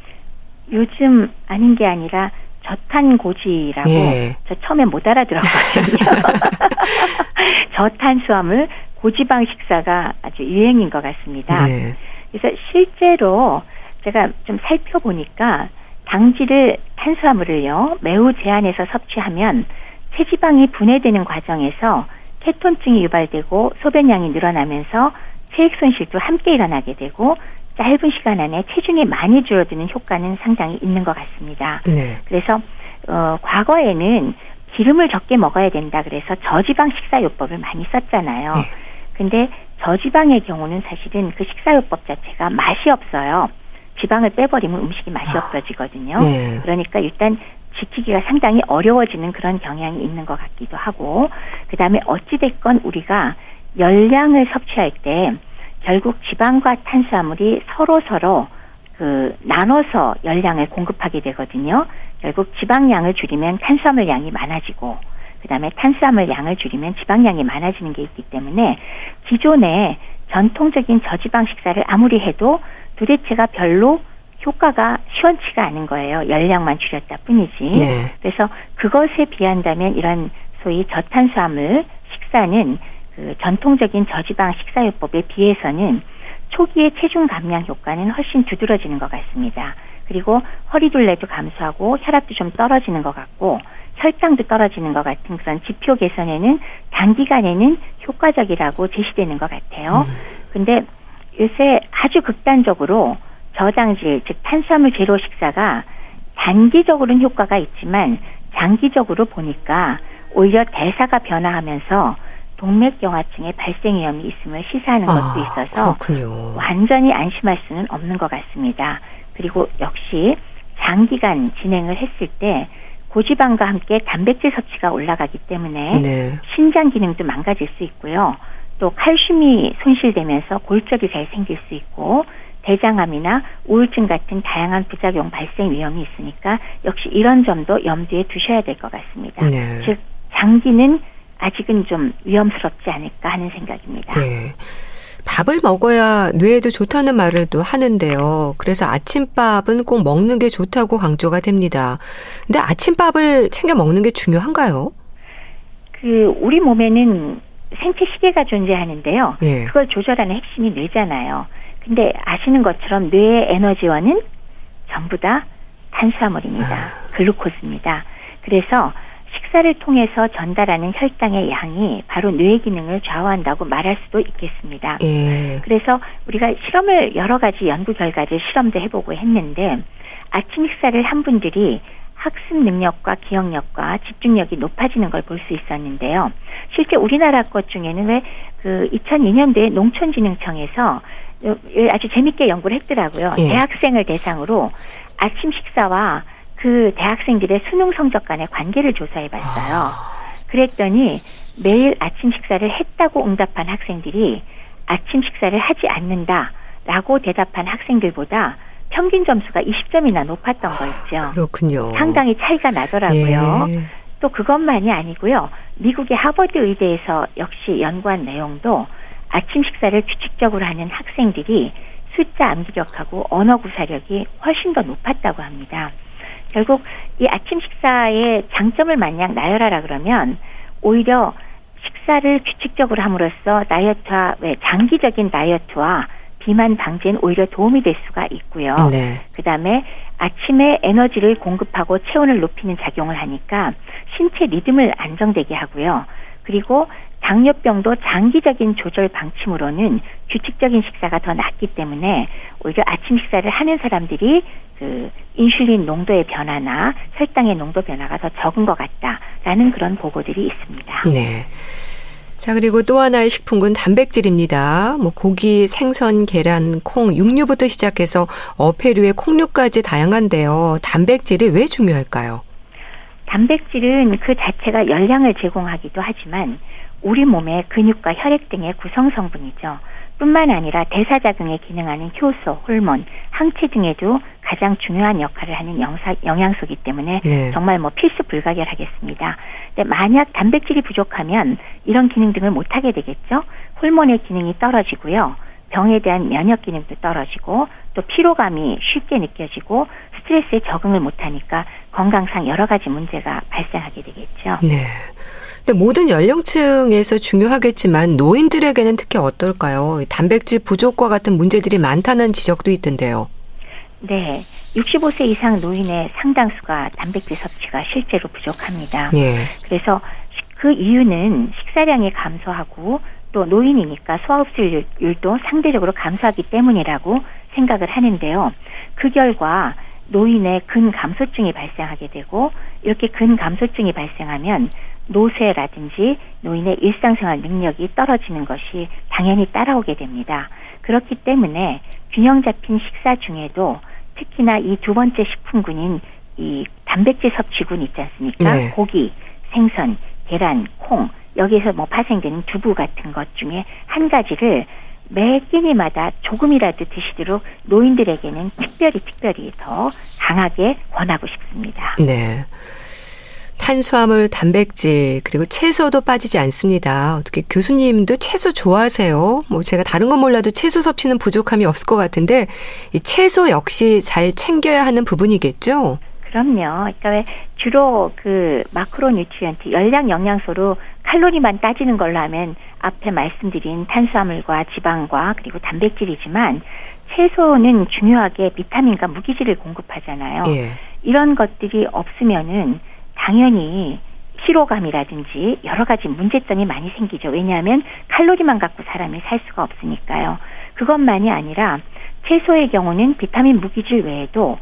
요즘 아닌 게 아니라 저탄고지라고 예. 저 처음에 못 알아들었거든요. 저탄수화물 고지방 식사가 아주 유행인 것 같습니다. 네. 그래서 실제로 제가 좀 살펴보니까 탄수화물을요 매우 제한해서 섭취하면 체지방이 분해되는 과정에서 케톤증이 유발되고 소변량이 늘어나면서 체액 손실도 함께 일어나게 되고 짧은 시간 안에 체중이 많이 줄어드는 효과는 상당히 있는 것 같습니다. 네. 그래서 과거에는 기름을 적게 먹어야 된다 그래서 저지방 식사요법을 많이 썼잖아요. 네. 근데 저지방의 경우는 사실은 그 식사요법 자체가 맛이 없어요. 지방을 빼버리면 음식이 맛이 없어지거든요. 네. 그러니까 일단 지키기가 상당히 어려워지는 그런 경향이 있는 것 같기도 하고, 그 다음에 어찌됐건 우리가 열량을 섭취할 때 결국 지방과 탄수화물이 서로 나눠서 열량을 공급하게 되거든요. 결국 지방량을 줄이면 탄수화물 양이 많아지고, 그 다음에 탄수화물 양을 줄이면 지방량이 많아지는 게 있기 때문에 기존의 전통적인 저지방 식사를 아무리 해도 도대체가 별로 효과가 시원치가 않은 거예요. 열량만 줄였다 뿐이지. 네. 그래서 그것에 비한다면 이런 소위 저탄수화물 식사는 그 전통적인 저지방 식사요법에 비해서는 초기의 체중 감량 효과는 훨씬 두드러지는 것 같습니다. 그리고 허리둘레도 감소하고 혈압도 좀 떨어지는 것 같고 혈당도 떨어지는 것 같은 그런 지표 개선에는 단기간에는 효과적이라고 제시되는 것 같아요. 근데 요새 아주 극단적으로 저당질, 즉 탄수화물 제로 식사가 단기적으로는 효과가 있지만 장기적으로 보니까 오히려 대사가 변화하면서 동맥경화증의 발생 위험이 있음을 시사하는 것도 있어서 그렇군요. 완전히 안심할 수는 없는 것 같습니다. 그리고 역시 장기간 진행을 했을 때 고지방과 함께 단백질 섭취가 올라가기 때문에 네. 신장 기능도 망가질 수 있고요. 또 칼슘이 손실되면서 골절이 잘 생길 수 있고 대장암이나 우울증 같은 다양한 부작용 발생 위험이 있으니까 역시 이런 점도 염두에 두셔야 될 것 같습니다. 네. 즉 장기는 아직은 좀 위험스럽지 않을까 하는 생각입니다. 네. 밥을 먹어야 뇌에도 좋다는 말을 또 하는데요. 그래서 아침밥은 꼭 먹는 게 좋다고 강조가 됩니다. 근데 아침밥을 챙겨 먹는 게 중요한가요? 우리 몸에는 생체 시계가 존재하는데요. 예. 그걸 조절하는 핵심이 뇌잖아요. 근데 아시는 것처럼 뇌의 에너지원은 전부 다 탄수화물입니다. 글루코즈입니다. 그래서 식사를 통해서 전달하는 혈당의 양이 바로 뇌 기능을 좌우한다고 말할 수도 있겠습니다. 예. 그래서 우리가 실험을 여러 가지 연구 결과를 실험도 해보고 했는데 아침 식사를 한 분들이 학습 능력과 기억력과 집중력이 높아지는 걸 볼 수 있었는데요. 실제 우리나라 것 중에는 왜 2002년도에 농촌진흥청에서 아주 재밌게 연구를 했더라고요. 예. 대학생을 대상으로 아침 식사와 그 대학생들의 수능 성적 간의 관계를 조사해봤어요. 그랬더니 매일 아침 식사를 했다고 응답한 학생들이 아침 식사를 하지 않는다라고 대답한 학생들보다 평균 점수가 20점이나 높았던 거 있죠. 그렇군요. 상당히 차이가 나더라고요. 예. 또 그것만이 아니고요. 미국의 하버드 의대에서 역시 연구한 내용도 아침 식사를 규칙적으로 하는 학생들이 숫자 암기력하고 언어 구사력이 훨씬 더 높았다고 합니다. 결국 이 아침 식사의 장점을 마냥 나열하라 그러면 오히려 식사를 규칙적으로 함으로써 장기적인 다이어트와 비만 방지엔 오히려 도움이 될 수가 있고요. 네. 그다음에 아침에 에너지를 공급하고 체온을 높이는 작용을 하니까 신체 리듬을 안정되게 하고요. 그리고 당뇨병도 장기적인 조절 방침으로는 규칙적인 식사가 더 낫기 때문에 오히려 아침 식사를 하는 사람들이 인슐린 농도의 변화나 혈당의 농도 변화가 더 적은 것 같다라는 그런 보고들이 있습니다. 네. 자, 그리고 또 하나의 식품군 단백질입니다. 고기, 생선, 계란, 콩, 육류부터 시작해서 어패류의 콩류까지 다양한데요. 단백질이 왜 중요할까요? 단백질은 그 자체가 열량을 제공하기도 하지만 우리 몸의 근육과 혈액 등의 구성 성분이죠. 뿐만 아니라 대사자극에 기능하는 효소, 호르몬, 항체 등에도 가장 중요한 역할을 하는 영양소이기 때문에 네. 정말 필수 불가결하겠습니다. 근데 만약 단백질이 부족하면 이런 기능 등을 못하게 되겠죠. 호르몬의 기능이 떨어지고요. 병에 대한 면역 기능도 떨어지고 또 피로감이 쉽게 느껴지고 스트레스에 적응을 못하니까 건강상 여러 가지 문제가 발생하게 되겠죠. 네. 근데 모든 연령층에서 중요하겠지만 노인들에게는 특히 어떨까요? 단백질 부족과 같은 문제들이 많다는 지적도 있던데요. 네. 65세 이상 노인의 상당수가 단백질 섭취가 실제로 부족합니다. 예. 그래서 그 이유는 식사량이 감소하고 또 노인이니까 소화흡수율도 상대적으로 감소하기 때문이라고 생각을 하는데요. 그 결과 노인의 근감소증이 발생하게 되고 이렇게 근감소증이 발생하면 노쇠라든지 노인의 일상생활 능력이 떨어지는 것이 당연히 따라오게 됩니다. 그렇기 때문에 균형 잡힌 식사 중에도 특히나 이 두 번째 식품군인 이 단백질 섭취군 있지 않습니까? 네. 고기, 생선, 계란, 콩 여기에서 파생되는 두부 같은 것 중에 한 가지를 매 끼니마다 조금이라도 드시도록 노인들에게는 특별히 더 강하게 권하고 싶습니다. 네. 탄수화물, 단백질, 그리고 채소도 빠지지 않습니다. 어떻게 교수님도 채소 좋아하세요? 제가 다른 건 몰라도 채소 섭취는 부족함이 없을 것 같은데 이 채소 역시 잘 챙겨야 하는 부분이겠죠? 그럼요. 그러니까 왜 주로 마크로 뉴트리언트, 열량 영양소로 칼로리만 따지는 걸로 하면 앞에 말씀드린 탄수화물과 지방과 그리고 단백질이지만 채소는 중요하게 비타민과 무기질을 공급하잖아요. 예. 이런 것들이 없으면은 당연히 피로감이라든지 여러 가지 문제점이 많이 생기죠. 왜냐하면 칼로리만 갖고 사람이 살 수가 없으니까요. 그것만이 아니라 채소의 경우는 비타민 무기질 외에도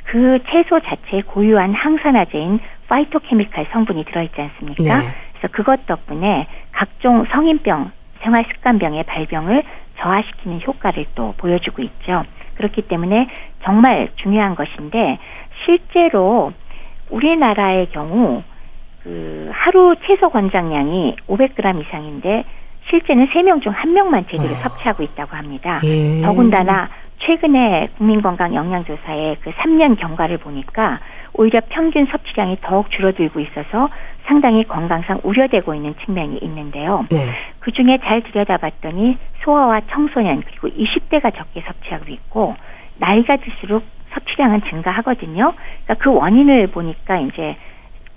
그 채소 자체에 고유한 항산화제인 파이토케미칼 성분이 들어있지 않습니까? 네. 그래서 그것 덕분에 각종 성인병, 생활습관병의 발병을 저하시키는 효과를 또 보여주고 있죠. 그렇기 때문에 정말 중요한 것인데 실제로 우리나라의 경우 그 하루 채소 권장량이 500g 이상인데 실제는 3명 중 1명만 제대로 섭취하고 있다고 합니다. 예. 더군다나 최근에 국민건강영양조사의 그 3년 경과를 보니까 오히려 평균 섭취량이 더욱 줄어들고 있어서 상당히 건강상 우려되고 있는 측면이 있는데요. 네. 그중에 잘 들여다봤더니 소아와 청소년 그리고 20대가 적게 섭취하고 있고 나이가 들수록 섭취량은 증가하거든요. 그러니까 그 원인을 보니까 이제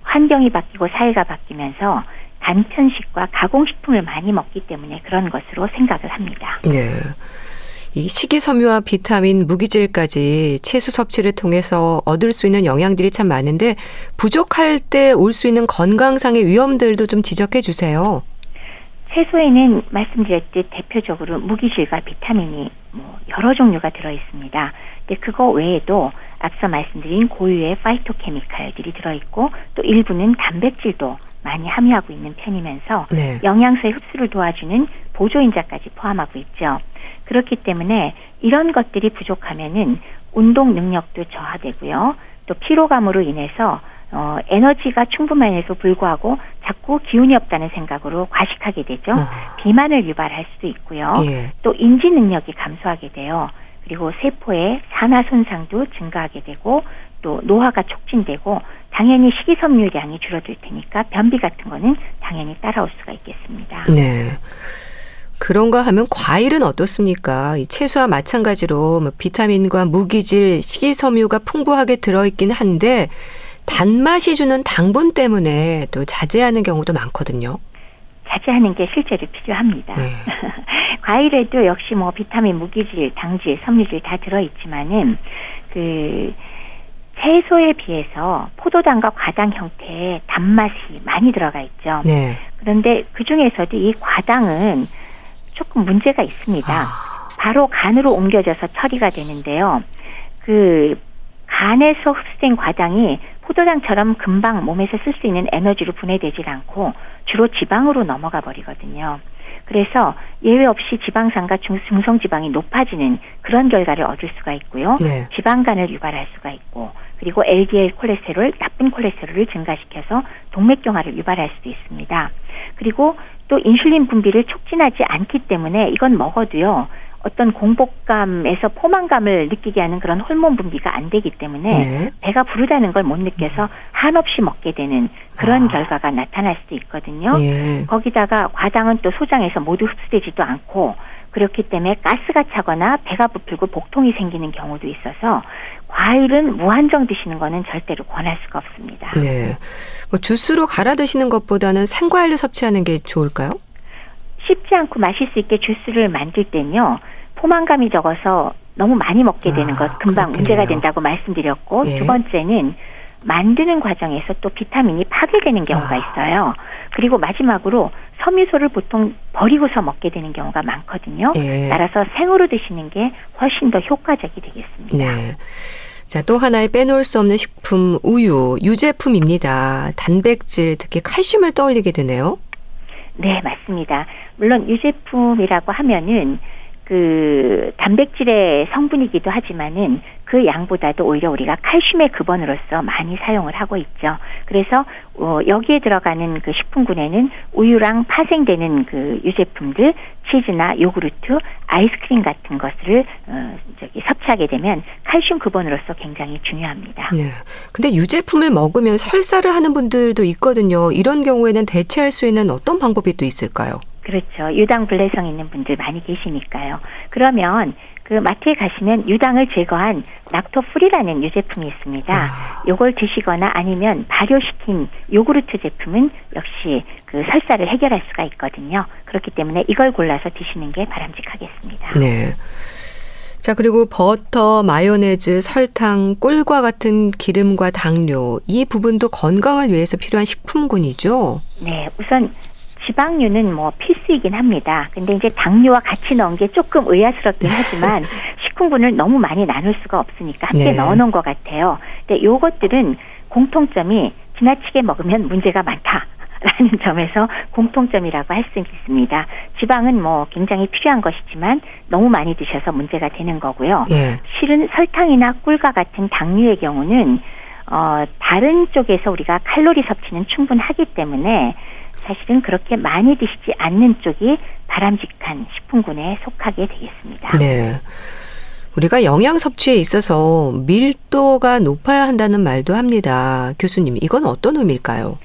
환경이 바뀌고 사회가 바뀌면서 간편식과 가공식품을 많이 먹기 때문에 그런 것으로 생각을 합니다. 네. 이 식이섬유와 비타민, 무기질까지 채소 섭취를 통해서 얻을 수 있는 영양들이 참 많은데 부족할 때 올 수 있는 건강상의 위험들도 좀 지적해 주세요. 채소에는 말씀드렸듯 대표적으로 무기질과 비타민이 여러 종류가 들어있습니다. 근데 그거 외에도 앞서 말씀드린 고유의 파이토케미칼들이 들어있고 또 일부는 단백질도 많이 함유하고 있는 편이면서 네. 영양소의 흡수를 도와주는 보조인자까지 포함하고 있죠. 그렇기 때문에 이런 것들이 부족하면은 운동 능력도 저하되고요. 또 피로감으로 인해서 에너지가 충분함에도 불구하고 자꾸 기운이 없다는 생각으로 과식하게 되죠. 비만을 유발할 수도 있고요. 예. 또 인지 능력이 감소하게 돼요. 그리고 세포의 산화 손상도 증가하게 되고 또 노화가 촉진되고 당연히 식이섬유량이 줄어들 테니까 변비 같은 거는 당연히 따라올 수가 있겠습니다. 네. 그런가 하면 과일은 어떻습니까? 이 채소와 마찬가지로 비타민과 무기질, 식이섬유가 풍부하게 들어있긴 한데 단맛이 주는 당분 때문에 또 자제하는 경우도 많거든요. 자제하는 게 실제로 필요합니다. 네. 과일에도 역시 비타민, 무기질, 당질, 섬유질 다 들어있지만은 그 채소에 비해서 포도당과 과당 형태의 단맛이 많이 들어가 있죠. 네. 그런데 그 중에서도 이 과당은 조금 문제가 있습니다. 바로 간으로 옮겨져서 처리가 되는데요. 그 간에서 흡수된 과당이 포도당처럼 금방 몸에서 쓸 수 있는 에너지로 분해되질 않고 주로 지방으로 넘어가 버리거든요. 그래서 예외 없이 지방산과 중성지방이 높아지는 그런 결과를 얻을 수가 있고요. 네. 지방간을 유발할 수가 있고 그리고 LDL 콜레스테롤, 나쁜 콜레스테롤을 증가시켜서 동맥경화를 유발할 수도 있습니다. 그리고 또 인슐린 분비를 촉진하지 않기 때문에 이건 먹어도요. 어떤 공복감에서 포만감을 느끼게 하는 그런 호르몬 분비가 안 되기 때문에 네. 배가 부르다는 걸 못 느껴서 한없이 먹게 되는 그런 결과가 나타날 수도 있거든요. 예. 거기다가 과당은 또 소장에서 모두 흡수되지도 않고 그렇기 때문에 가스가 차거나 배가 부풀고 복통이 생기는 경우도 있어서 과일은 무한정 드시는 거는 절대로 권할 수가 없습니다. 네. 주스로 갈아 드시는 것보다는 생과일로 섭취하는 게 좋을까요? 쉽지 않고 마실 수 있게 주스를 만들 때는요. 포만감이 적어서 너무 많이 먹게 되는 것 금방 그렇겠네요. 문제가 된다고 말씀드렸고 예. 두 번째는 만드는 과정에서 또 비타민이 파괴되는 경우가 있어요. 그리고 마지막으로 섬유소를 보통 버리고서 먹게 되는 경우가 많거든요. 예. 따라서 생으로 드시는 게 훨씬 더 효과적이 되겠습니다. 네. 자, 또 하나의 빼놓을 수 없는 식품, 우유, 유제품입니다. 단백질, 특히 칼슘을 떠올리게 되네요. 네, 맞습니다. 물론 유제품이라고 하면은 그 단백질의 성분이기도 하지만은 그 양보다도 오히려 우리가 칼슘의 근원으로서 많이 사용을 하고 있죠. 그래서 여기에 들어가는 그 식품군에는 우유랑 파생되는 그 유제품들, 치즈나 요구르트, 아이스크림 같은 것을 섭취하게 되면 칼슘 근원으로서 굉장히 중요합니다. 네. 근데 유제품을 먹으면 설사를 하는 분들도 있거든요. 이런 경우에는 대체할 수 있는 어떤 방법이 또 있을까요? 그렇죠. 유당 불내성 있는 분들 많이 계시니까요. 그러면 그 마트에 가시면 유당을 제거한 락토프리라는 유제품이 있습니다. 요걸 드시거나 아니면 발효시킨 요구르트 제품은 역시 그 설사를 해결할 수가 있거든요. 그렇기 때문에 이걸 골라서 드시는 게 바람직하겠습니다. 네. 자, 그리고 버터, 마요네즈, 설탕, 꿀과 같은 기름과 당뇨, 이 부분도 건강을 위해서 필요한 식품군이죠. 네, 우선 지방류는 뭐 필수이긴 합니다. 근데 이제 당류와 같이 넣은 게 조금 의아스럽긴 하지만 식품군을 너무 많이 나눌 수가 없으니까 함께 네. 넣어놓은 것 같아요. 근데 요것들은 공통점이 지나치게 먹으면 문제가 많다라는 점에서 공통점이라고 할 수 있습니다. 지방은 뭐 굉장히 필요한 것이지만 너무 많이 드셔서 문제가 되는 거고요. 예. 실은 설탕이나 꿀과 같은 당류의 경우는 다른 쪽에서 우리가 칼로리 섭취는 충분하기 때문에 사실은 그렇게 많이 드시지 않는 쪽이 바람직한 식품군에 속하게 되겠습니다. 네. 우리가 영양 섭취에 있어서 밀도가 높아야 한다는 말도 합니다. 교수님, 이건 어떤 의미일까요?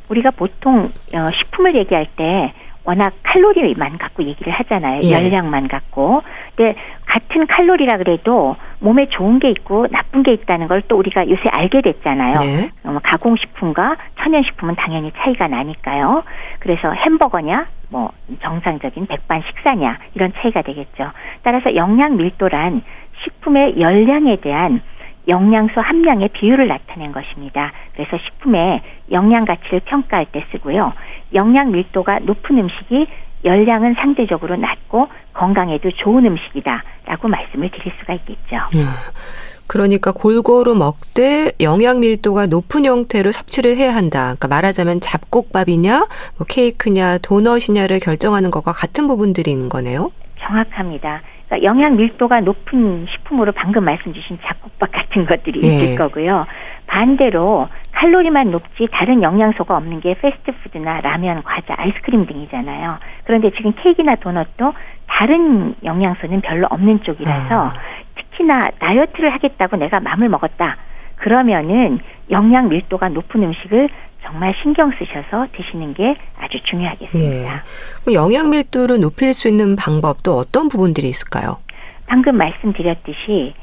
우리가 보통 식품을 얘기할 때 워낙 칼로리만 갖고 얘기를 하잖아요. 예. 열량만 갖고. 근데 같은 칼로리라 그래도 몸에 좋은 게 있고 나쁜 게 있다는 걸 또 우리가 요새 알게 됐잖아요. 네. 가공식품과 천연식품은 당연히 차이가 나니까요. 그래서 햄버거냐, 뭐 정상적인 백반 식사냐 이런 차이가 되겠죠. 따라서 영양 밀도란 식품의 열량에 대한 영양소 함량의 비율을 나타낸 것입니다. 그래서 식품의 영양 가치를 평가할 때 쓰고요. 영양 밀도가 높은 음식이 열량은 상대적으로 낮고 건강에도 좋은 음식이다라고 말씀을 드릴 수가 있겠죠. 그러니까 골고루 먹되 영양 밀도가 높은 형태로 섭취를 해야 한다. 그러니까 말하자면 잡곡밥이냐, 뭐 케이크냐, 도넛이냐를 결정하는 것과 같은 부분들인 거네요. 정확합니다. 그러니까 영양 밀도가 높은 식품으로 방금 말씀 주신 잡곡밥 같은 것들이 예. 있을 거고요. 반대로 칼로리만 높지 다른 영양소가 없는 게 패스트푸드나 라면, 과자, 아이스크림 등이잖아요. 그런데 지금 케이크나 도넛도 다른 영양소는 별로 없는 쪽이라서 특히나 다이어트를 하겠다고 내가 마음을 먹었다. 그러면은 영양 밀도가 높은 음식을 정말 신경 쓰셔서 드시는 게 아주 중요하겠습니다. 예. 영양 밀도를 높일 수 있는 방법도 어떤 부분들이 있을까요? 방금 말씀드렸듯이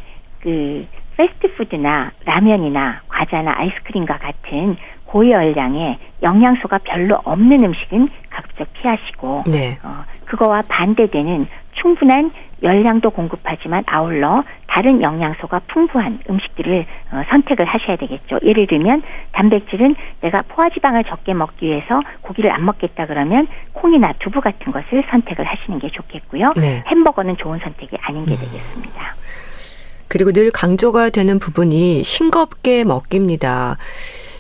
그 패스트푸드나 라면이나 과자나 아이스크림과 같은 고열량의 영양소가 별로 없는 음식은 가급적 피하시고 네. 그거와 반대되는 충분한 열량도 공급하지만 아울러 다른 영양소가 풍부한 음식들을 선택을 하셔야 되겠죠. 예를 들면 단백질은 내가 포화지방을 적게 먹기 위해서 고기를 안 먹겠다 그러면 콩이나 두부 같은 것을 선택을 하시는 게 좋겠고요. 네. 햄버거는 좋은 선택이 아닌 게 되겠습니다. 그리고 늘 강조가 되는 부분이 싱겁게 먹기입니다.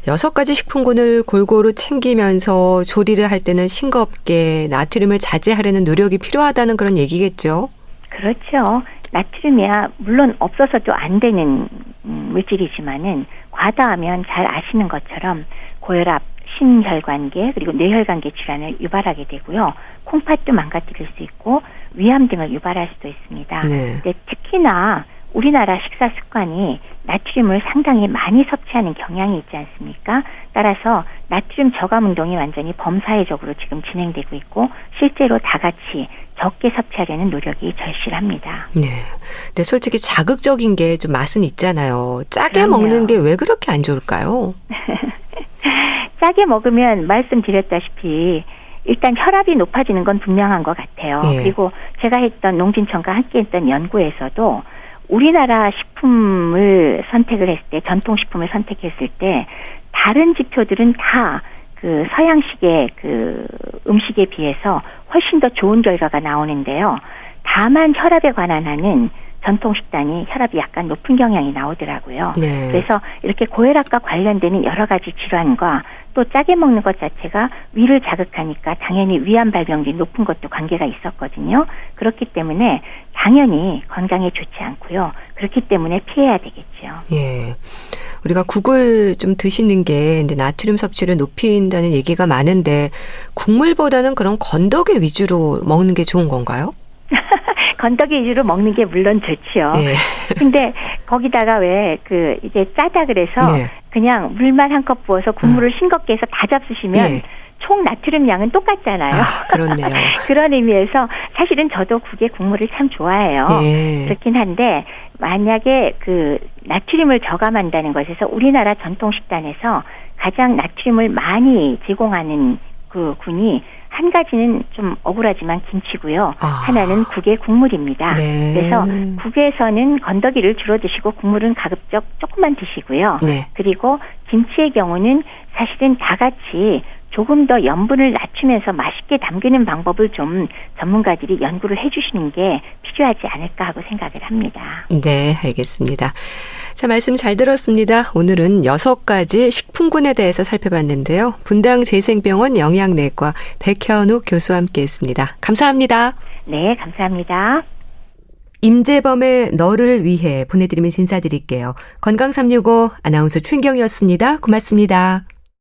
6가지 식품군을 골고루 챙기면서 조리를 할 때는 싱겁게 나트륨을 자제하려는 노력이 필요하다는 그런 얘기겠죠. 그렇죠. 나트륨이야 물론 없어서도 안 되는 물질이지만은 과다하면 잘 아시는 것처럼 고혈압, 심혈관계 그리고 뇌혈관계 질환을 유발하게 되고요. 콩팥도 망가뜨릴 수 있고 위암 등을 유발할 수도 있습니다. 네. 근데 특히나 우리나라 식사 습관이 나트륨을 상당히 많이 섭취하는 경향이 있지 않습니까? 따라서 나트륨 저감 운동이 완전히 범사회적으로 지금 진행되고 있고 실제로 다 같이 적게 섭취하려는 노력이 절실합니다. 네. 근데 솔직히 자극적인 게 좀 맛은 있잖아요. 짜게 그럼요. 먹는 게 왜 그렇게 안 좋을까요? 짜게 먹으면 말씀드렸다시피 일단 혈압이 높아지는 건 분명한 것 같아요. 예. 그리고 제가 했던 농진청과 함께 했던 연구에서도 우리나라 식품을 선택을 했을 때, 전통식품을 선택했을 때 다른 지표들은 다 그 서양식의 그 음식에 비해서 훨씬 더 좋은 결과가 나오는데요. 다만 혈압에 관한 한은 전통 식단이 혈압이 약간 높은 경향이 나오더라고요. 네. 그래서 이렇게 고혈압과 관련되는 여러 가지 질환과 또 짜게 먹는 것 자체가 위를 자극하니까 당연히 위암 발병률이 높은 것도 관계가 있었거든요. 그렇기 때문에 당연히 건강에 좋지 않고요. 그렇기 때문에 피해야 되겠죠. 예. 우리가 국을 좀 드시는 게 근데 나트륨 섭취를 높인다는 얘기가 많은데 국물보다는 그런 건더기 위주로 먹는 게 좋은 건가요? 건더기 위주로 먹는 게 물론 좋지요. 예. 근데 거기다가 왜 이제 짜다 그래서 네. 그냥 물만 한 컵 부어서 국물을 싱겁게 해서 다 잡수시면 예. 총 나트륨 양은 똑같잖아요. 아, 그렇네요. 그런 의미에서 사실은 저도 국에 국물을 참 좋아해요. 예. 그렇긴 한데 만약에 그 나트륨을 저감한다는 것에서 우리나라 전통 식단에서 가장 나트륨을 많이 제공하는 그 군이 한 가지는 좀 억울하지만 김치고요. 아. 하나는 국의 국물입니다. 네. 그래서 국에서는 건더기를 주로 드시고 국물은 가급적 조금만 드시고요. 네. 그리고 김치의 경우는 사실은 다 같이 조금 더 염분을 낮추면서 맛있게 담그는 방법을 좀 전문가들이 연구를 해주시는 게 필요하지 않을까 하고 생각을 합니다. 네, 알겠습니다. 자, 말씀 잘 들었습니다. 오늘은 6가지 식품군에 대해서 살펴봤는데요. 분당 재생병원 영양내과 백현욱 교수와 함께했습니다. 감사합니다. 네, 감사합니다. 임재범의 너를 위해 보내드리면서 인사드릴게요. 건강365 아나운서 최인경이었습니다. 고맙습니다.